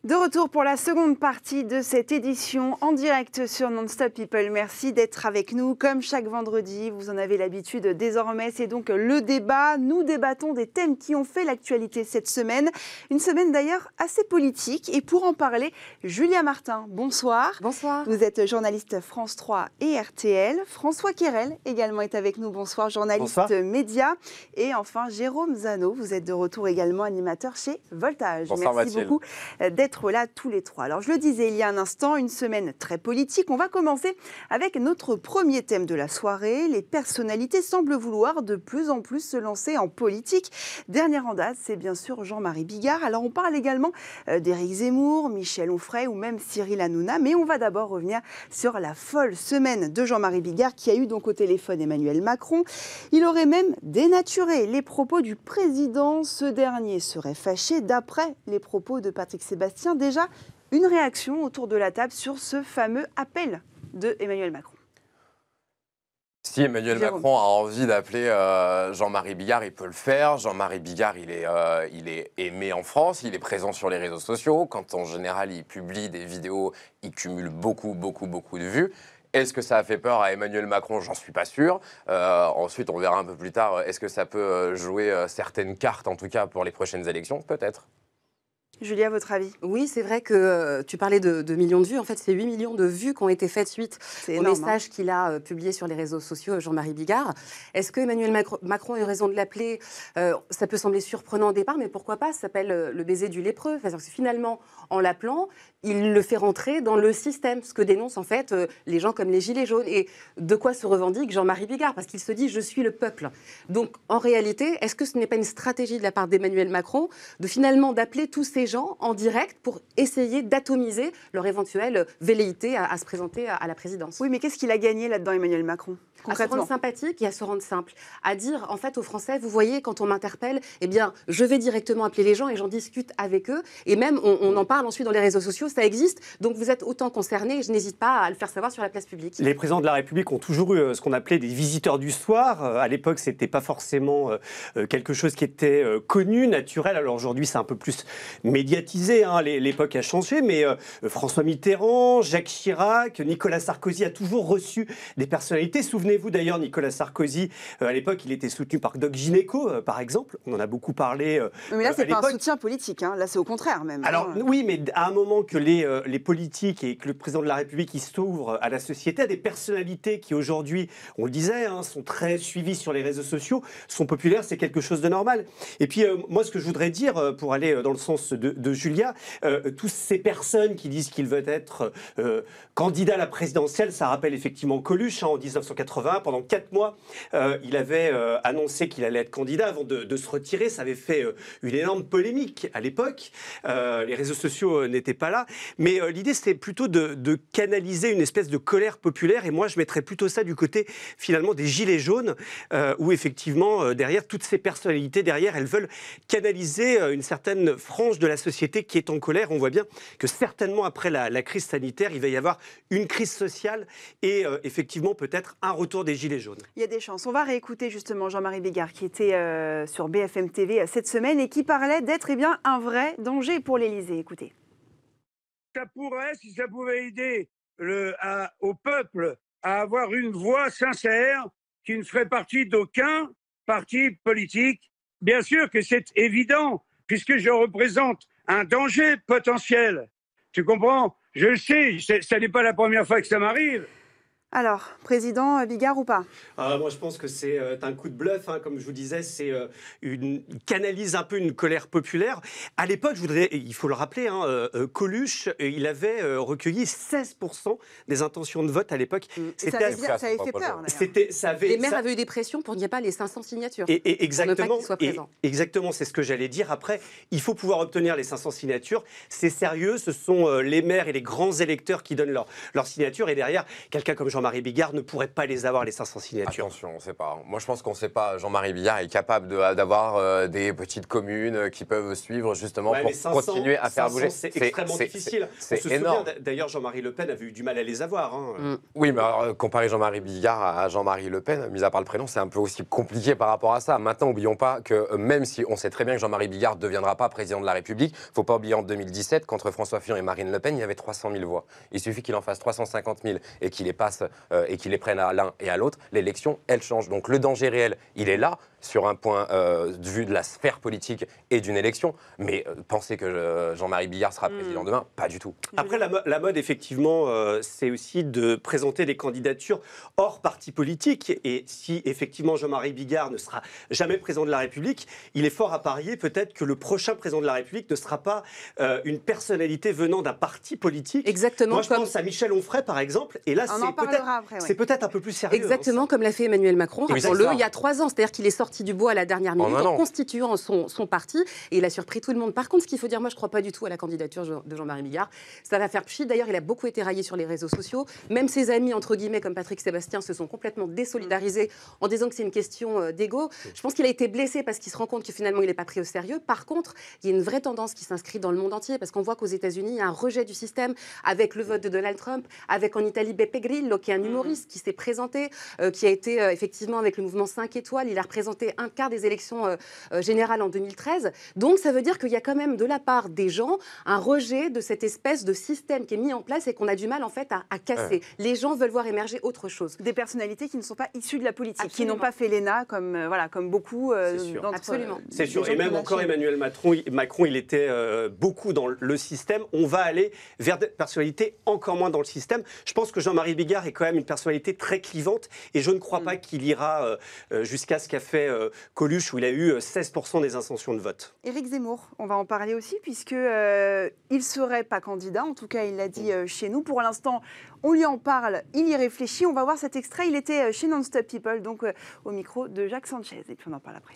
De retour pour la seconde partie de cette édition en direct sur Non-Stop People. Merci d'être avec nous. Comme chaque vendredi, vous en avez l'habitude désormais, c'est donc le débat. Nous débattons des thèmes qui ont fait l'actualité cette semaine. Une semaine d'ailleurs assez politique. Et pour en parler, Julia Martin, bonsoir. Bonsoir. Vous êtes journaliste France 3 et RTL. François Quérel également est avec nous. Bonsoir, journaliste média. Et enfin, Jérôme Zano, vous êtes de retour également animateur chez Voltage. Bonsoir, merci Mathilde. beaucoup d'être là tous les trois. Alors je le disais il y a un instant, une semaine très politique. On va commencer avec notre premier thème de la soirée. Les personnalités semblent vouloir de plus en plus se lancer en politique. Dernière en date, c'est bien sûr Jean-Marie Bigard. Alors on parle également d'Éric Zemmour, Michel Onfray ou même Cyril Hanouna. Mais on va d'abord revenir sur la folle semaine de Jean-Marie Bigard qui a eu donc au téléphone Emmanuel Macron. Il aurait même dénaturé les propos du président. Ce dernier serait fâché d'après les propos de Patrick Sébastien. Déjà, une réaction autour de la table sur ce fameux appel de Emmanuel Macron. Si Emmanuel Macron a envie d'appeler Jean-Marie Bigard, il peut le faire. Jean-Marie Bigard, il est aimé en France, il est présent sur les réseaux sociaux. Quand en général il publie des vidéos, il cumule beaucoup de vues. Est-ce que ça a fait peur à Emmanuel Macron? J'en suis pas sûr. Ensuite, on verra un peu plus tard, est-ce que ça peut jouer certaines cartes, en tout cas pour les prochaines élections? Peut-être. Julia, votre avis? Oui, c'est vrai que tu parlais de millions de vues. En fait, c'est 8 millions de vues qui ont été faites suite au message qu'il a publié sur les réseaux sociaux, Jean-Marie Bigard. Est-ce que Emmanuel Macron a eu raison de l'appeler? Ça peut sembler surprenant au départ, mais pourquoi pas? Ça s'appelle le baiser du lépreux. Enfin, finalement, en l'appelant, il le fait rentrer dans le système, ce que dénoncent en fait les gens comme les Gilets jaunes. Et de quoi se revendique Jean-Marie Bigard? Parce qu'il se dit « je suis le peuple ». Donc, en réalité, est-ce que ce n'est pas une stratégie de la part d'Emmanuel Macron de finalement d'appeler tous ces gens en direct pour essayer d'atomiser leur éventuelle velléité à se présenter à la présidence? Oui, mais qu'est-ce qu'il a gagné là-dedans, Emmanuel Macron? À se rendre sympathique et à se rendre simple. À dire, en fait, aux Français, vous voyez, quand on m'interpelle, eh bien, je vais directement appeler les gens et j'en discute avec eux. Et même, on en parle ensuite dans les réseaux sociaux, ça existe. Donc, vous êtes autant concernés et je n'hésite pas à le faire savoir sur la place publique. Les présidents de la République ont toujours eu ce qu'on appelait des visiteurs du soir. À l'époque, ce n'était pas forcément quelque chose qui était connu, naturel. Alors aujourd'hui, c'est un peu plus médiatisé. Hein. L'époque a changé. Mais François Mitterrand, Jacques Chirac, Nicolas Sarkozy a toujours reçu des personnalités. Souvenez-vous d'ailleurs, Nicolas Sarkozy, à l'époque, il était soutenu par Doc Gynéco, par exemple. On en a beaucoup parlé. Mais là, c'est pas un soutien politique. Hein. Là, c'est au contraire même. Alors oui, mais à un moment que les politiques et que le président de la République il s'ouvre à la société, à des personnalités qui aujourd'hui, on le disait, hein, sont très suivies sur les réseaux sociaux, sont populaires, c'est quelque chose de normal. Et puis moi, ce que je voudrais dire, pour aller dans le sens de Julia, toutes ces personnes qui disent qu'ils veulent être candidats à la présidentielle, ça rappelle effectivement Coluche, hein, en 1980, pendant 4 mois, il avait annoncé qu'il allait être candidat avant de se retirer. Ça avait fait une énorme polémique à l'époque. Les réseaux sociaux n'étaient pas là. Mais l'idée, c'était plutôt de canaliser une espèce de colère populaire. Et moi, je mettrais plutôt ça du côté, finalement, des Gilets jaunes, où effectivement, derrière, toutes ces personnalités, derrière, elles veulent canaliser une certaine frange de la société qui est en colère. On voit bien que certainement, après la crise sanitaire, il va y avoir une crise sociale et effectivement, peut-être un retour des Gilets jaunes. Il y a des chances. On va réécouter justement Jean-Marie Bigard qui était sur BFM TV cette semaine et qui parlait d'être un vrai danger pour l'Élysée. Écoutez. Ça pourrait, si ça pouvait aider au peuple à avoir une voix sincère qui ne ferait partie d'aucun parti politique. Bien sûr que c'est évident, puisque je représente un danger potentiel. Tu comprends? Je le sais, ça n'est pas la première fois que ça m'arrive. Alors, président Bigard ou pas? Moi, je pense que c'est un coup de bluff. Hein, comme je vous disais, il canalise un peu une colère populaire. À l'époque, il faut le rappeler, hein, Coluche, il avait recueilli 16% des intentions de vote à l'époque. Ça avait fait peur. Les maires avaient eu des pressions pour qu'il n'y ait pas les 500 signatures. Exactement. Exactement, c'est ce que j'allais dire. Après, il faut pouvoir obtenir les 500 signatures. C'est sérieux. Ce sont les maires et les grands électeurs qui donnent leur signature. Et derrière, quelqu'un comme Jean-Marie Jean-Marie Bigard ne pourrait pas les avoir, les 500 signatures. Attention, on ne sait pas. Moi, je pense qu'on ne sait pas. Jean-Marie Bigard est capable d'avoir des petites communes qui peuvent suivre justement pour 500, continuer à faire bouger. C'est extrêmement difficile. C'est énorme. D'ailleurs, Jean-Marie Le Pen avait eu du mal à les avoir. Oui, mais alors, comparer Jean-Marie Bigard à Jean-Marie Le Pen, mis à part le prénom, c'est un peu aussi compliqué par rapport à ça. Maintenant, n'oublions pas que même si on sait très bien que Jean-Marie Bigard ne deviendra pas président de la République, il ne faut pas oublier en 2017, qu'entre François Fillon et Marine Le Pen, il y avait 300 000 voix. Il suffit qu'il en fasse 350 000 et qu'il les passe et qu'il les prenne à l'un et à l'autre. L'élection, elle change. Donc le danger réel, il est là, sur un point de vue de la sphère politique et d'une élection. Mais penser que Jean-Marie Bigard sera président demain, pas du tout. Après, la mode, effectivement, c'est aussi de présenter des candidatures hors parti politique. Et si, effectivement, Jean-Marie Bigard ne sera jamais président de la République, il est fort à parier peut-être que le prochain président de la République ne sera pas une personnalité venant d'un parti politique. Exactement. Moi, je pense à Michel Onfray, par exemple. Et là, c'est peut-être un peu plus sérieux. Exactement, comme l'a fait Emmanuel Macron, rappelons-le, il y a 3 ans. C'est-à-dire qu'il est sorti du bois à la dernière minute en constituant son parti. Et il a surpris tout le monde. Par contre, ce qu'il faut dire, moi, je ne crois pas du tout à la candidature de Jean-Marie Bigard. Ça va faire pchit. D'ailleurs, il a beaucoup été raillé sur les réseaux sociaux. Même ses amis, entre guillemets, comme Patrick Sébastien, se sont complètement désolidarisés en disant que c'est une question d'ego. Je pense qu'il a été blessé parce qu'il se rend compte que finalement, il n'est pas pris au sérieux. Par contre, il y a une vraie tendance qui s'inscrit dans le monde entier parce qu'on voit qu'aux États-Unis, il y a un rejet du système avec le vote de Donald Trump, avec en Italie Beppe Grillo, qui est un humoriste qui s'est présenté, qui a été effectivement avec le mouvement 5 étoiles. Il a représenté un quart des élections générales en 2013. Donc, ça veut dire qu'il y a quand même de la part des gens un rejet de cette espèce de système qui est mis en place et qu'on a du mal en fait à casser. Les gens veulent voir émerger autre chose. Des personnalités qui ne sont pas issues de la politique, Absolument. qui n'ont pas fait l'ENA comme beaucoup d'entre Absolument. C'est sûr. Et même encore Emmanuel Macron, il était beaucoup dans le système. On va aller vers des personnalités encore moins dans le système. Je pense que Jean-Marie Bigard est quand même une personnalité très clivante et je ne crois pas qu'il ira jusqu'à ce qu'a fait Coluche où il a eu 16% des intentions de vote. Éric Zemmour, on va en parler aussi puisque il ne serait pas candidat, en tout cas il l'a dit chez nous. Pour l'instant, on lui en parle, il y réfléchit. On va voir cet extrait, il était chez Non-Stop People, donc au micro de Jacques Sanchez et puis on en parle après.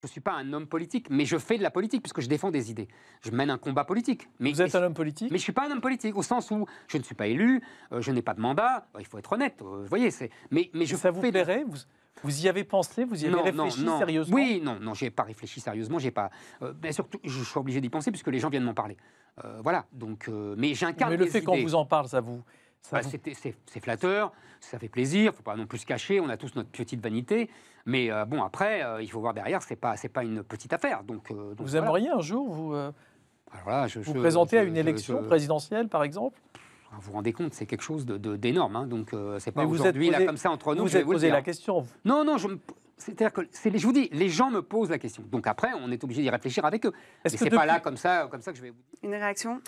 Je ne suis pas un homme politique, mais je fais de la politique puisque je défends des idées. Je mène un combat politique. Vous êtes un homme politique ? Mais je ne suis pas un homme politique, au sens où je ne suis pas élu, je n'ai pas de mandat, il faut être honnête, vous voyez. Mais ça vous plairait ? Vous y avez pensé ? Vous y avez réfléchi sérieusement ? Oui, non, je n'ai pas réfléchi sérieusement. Mais surtout, je suis obligé d'y penser puisque les gens viennent m'en parler. Voilà, donc, mais j'incarne des idées. Mais le fait qu'on vous en parle, ça vous... C'est flatteur, ça fait plaisir, il ne faut pas non plus se cacher, on a tous notre petite vanité. Mais bon, après, il faut voir derrière, c'est pas une petite affaire. Donc vous aimeriez un jour vous présenter à une élection présidentielle, par exemple ? Vous vous rendez compte, c'est quelque chose d'énorme. Hein, donc c'est pas aujourd'hui, là, comme ça, entre nous, vous je vais vous posé la question. Non, c'est-à-dire que, je vous dis, les gens me posent la question. Donc après, on est obligé d'y réfléchir avec eux. Mais c'est pas là, comme ça que je vais vous dire. Une réaction ?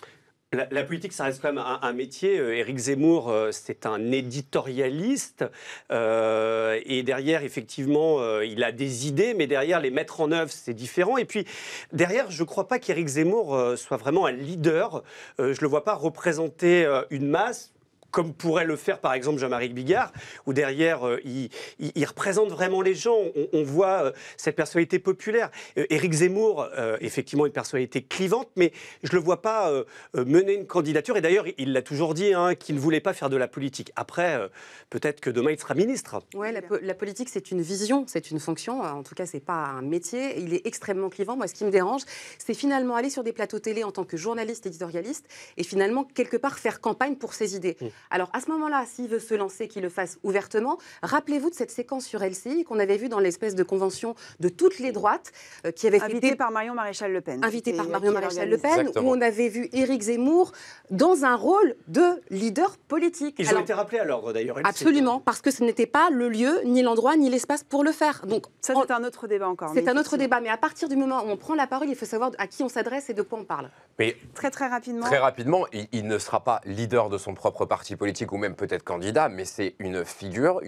La politique, ça reste quand même un métier. Éric Zemmour, c'est un éditorialiste. Et derrière, effectivement, il a des idées, mais derrière, les mettre en œuvre, c'est différent. Et puis, derrière, je ne crois pas qu'Éric Zemmour soit vraiment un leader. Je ne le vois pas représenter une masse, comme pourrait le faire par exemple Jean-Marie Bigard, où derrière il représente vraiment les gens. On voit cette personnalité populaire. Éric Zemmour, effectivement une personnalité clivante, mais je ne le vois pas mener une candidature. Et d'ailleurs, il l'a toujours dit, qu'il ne voulait pas faire de la politique. Après, peut-être que demain il sera ministre. Oui, la politique c'est une vision, c'est une fonction. En tout cas, c'est pas un métier. Il est extrêmement clivant. Moi, ce qui me dérange, c'est finalement aller sur des plateaux télé en tant que journaliste éditorialiste et finalement quelque part faire campagne pour ses idées. Alors, à ce moment-là, s'il veut se lancer, qu'il le fasse ouvertement. Rappelez-vous de cette séquence sur LCI qu'on avait vue dans l'espèce de convention de toutes les droites qui avait invitée par Marion Maréchal Le Pen. Invitée par Marion Maréchal Le Pen, Exactement. où on avait vu Éric Zemmour dans un rôle de leader politique. Ils ont été rappelés à l'ordre d'ailleurs. Absolument, parce que ce n'était pas le lieu, ni l'endroit, ni l'espace pour le faire. Donc, ça, c'est un autre débat encore. C'est un autre débat, mais à partir du moment où on prend la parole, il faut savoir à qui on s'adresse et de quoi on parle. Mais très rapidement. Très rapidement, il ne sera pas leader de son propre parti politique ou même peut-être candidat, mais c'est une figure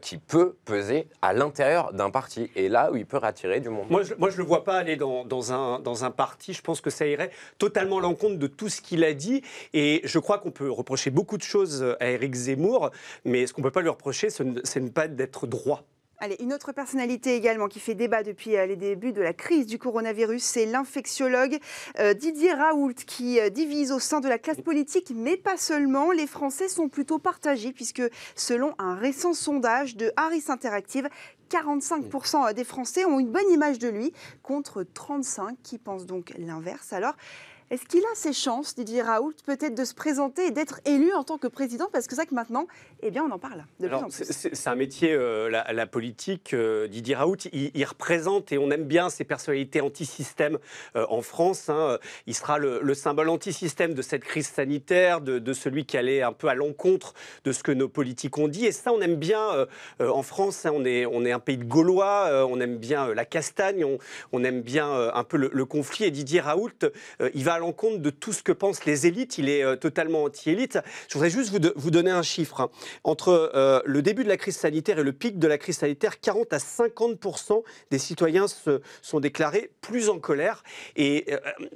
qui peut peser à l'intérieur d'un parti. Et là où il peut rattirer du monde. Moi, je ne le vois pas aller dans un parti. Je pense que ça irait totalement à l'encontre de tout ce qu'il a dit. Et je crois qu'on peut reprocher beaucoup de choses à Éric Zemmour, mais ce qu'on ne peut pas lui reprocher, c'est ne pas d'être droit. Allez, une autre personnalité également qui fait débat depuis les débuts de la crise du coronavirus, c'est l'infectiologue Didier Raoult qui divise au sein de la classe politique, mais pas seulement. Les Français sont plutôt partagés puisque selon un récent sondage de Harris Interactive, 45% des Français ont une bonne image de lui, contre 35% qui pensent donc l'inverse. Alors, est-ce qu'il a ses chances, Didier Raoult, peut-être de se présenter et d'être élu en tant que président? Parce que c'est vrai que maintenant, eh bien, on en parle de plus en plus. C'est un métier, la politique. Didier Raoult, il représente, et on aime bien ces personnalités anti-système en France. Hein. Il sera le symbole anti-système de cette crise sanitaire, de celui qui allait un peu à l'encontre de ce que nos politiques ont dit. Et ça, on aime bien en France. Hein, on est un pays de Gaulois, on aime bien la castagne, on aime bien un peu le conflit. Et Didier Raoult, il va à l'encontre de tout ce que pensent les élites. Il est totalement anti-élite. Je voudrais juste vous donner un chiffre. Hein. Entre le début de la crise sanitaire et le pic de la crise sanitaire, 40 à 50% des citoyens se sont déclarés plus en colère. Et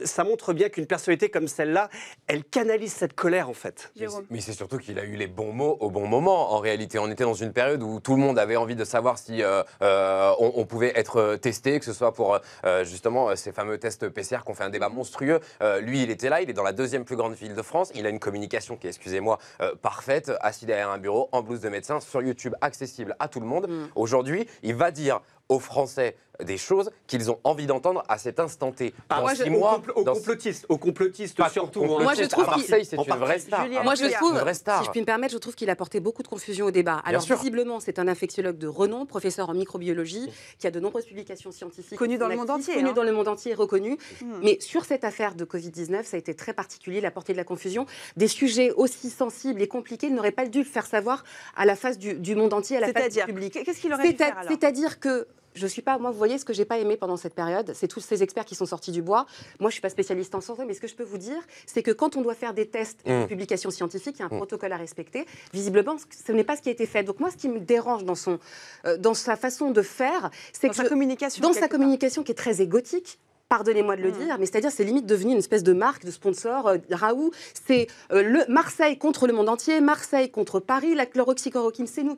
ça montre bien qu'une personnalité comme celle-là, elle canalise cette colère, en fait. Mais c'est surtout qu'il a eu les bons mots au bon moment. En réalité, on était dans une période où tout le monde avait envie de savoir si on pouvait être testé, que ce soit pour justement ces fameux tests PCR qu'on fait un débat monstrueux. Lui, il était là, il est dans la deuxième plus grande ville de France. Il a une communication qui est, excusez-moi, parfaite, assis derrière un bureau, en blouse de médecin, sur YouTube, accessible à tout le monde. Aujourd'hui, il va dire aux Français des choses qu'ils ont envie d'entendre à cet instant T. Aux complotistes surtout. Moi, je trouve Marseille, c'est une vraie star. Moi, je trouve, si je puis me permettre, je trouve qu'il a apporté beaucoup de confusion au débat. Alors, visiblement, c'est un infectiologue de renom, professeur en microbiologie, qui a de nombreuses publications scientifiques. Connu dans le monde entier. Connu dans le monde entier, reconnu. Mais sur cette affaire de Covid-19, ça a été très particulier, il a apporté de la confusion. Des sujets aussi sensibles et compliqués, il n'aurait pas dû le faire savoir à la face du monde entier, à la face du public. Qu'est-ce qu'il aurait dû faire alors ? C'est-à-dire que je suis pas, moi, vous voyez, ce que j'ai pas aimé pendant cette période, c'est tous ces experts qui sont sortis du bois. Moi, je suis pas spécialiste en santé, mais ce que je peux vous dire, c'est que quand on doit faire des tests et des publications scientifiques, il y a un protocole à respecter. Visiblement, ce n'est pas ce qui a été fait. Donc moi, ce qui me dérange dans sa façon de faire, c'est que dans sa communication qui est très égotique. Pardonnez-moi de le dire, mais c'est-à-dire c'est limite devenu une espèce de marque, de sponsor. Raoult, c'est Marseille contre le monde entier, Marseille contre Paris, la chloroxychloroquine, c'est nous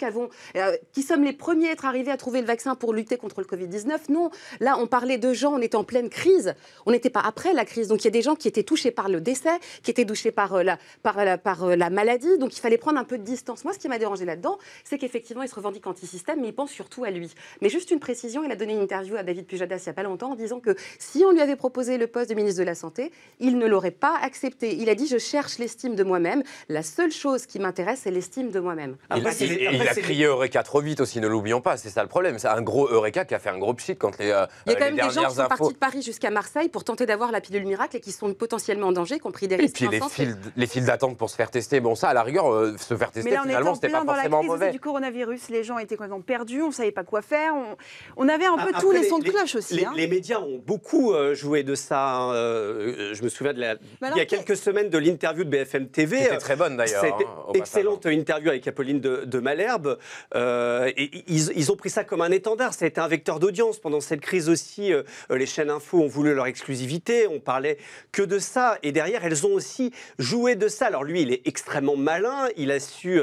qui sommes les premiers à être arrivés à trouver le vaccin pour lutter contre le Covid-19. Non, là on parlait de gens, on était en pleine crise, on n'était pas après la crise. Donc il y a des gens qui étaient touchés par le décès, qui étaient touchés par la maladie, donc il fallait prendre un peu de distance. Moi, ce qui m'a dérangé là-dedans, c'est qu'effectivement il se revendique anti-système, mais il pense surtout à lui. Mais juste une précision, il a donné une interview à David Pujadas il n'y a pas longtemps en disant que si on lui avait proposé le poste de ministre de la Santé, il ne l'aurait pas accepté. Il a dit « je cherche l'estime de moi-même. La seule chose qui m'intéresse, c'est l'estime de moi-même ». Il a crié Eureka trop vite aussi, ne l'oublions pas. C'est ça le problème. C'est un gros Eureka qui a fait un gros pchit quand les dernières infos... Il y a quand même des gens qui sont partis de Paris jusqu'à Marseille pour tenter d'avoir la pilule miracle et qui sont potentiellement en danger, qui ont pris des risques. Et puis les files d'attente pour se faire tester. Bon, ça, à la rigueur, se faire tester, finalement, c'était pas forcément mauvais. Mais là, on est en plein dans la crise du coronavirus. Les gens étaient complètement perdus, on ne savait pas quoi faire. On avait un peu tous les sons de cloche aussi. Les médias ont beaucoup joué de ça. Je me souviens il y a quelques semaines de l'interview de BFM TV. C'était très bonne d'ailleurs. C'était excellente interview avec Apolline de Malherbe. Et ils ont pris ça comme un étendard. Ça a été un vecteur d'audience pendant cette crise aussi. Les chaînes info ont voulu leur exclusivité. On parlait que de ça. Et derrière, elles ont aussi joué de ça. Alors lui, il est extrêmement malin. Il a su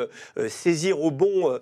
saisir au bon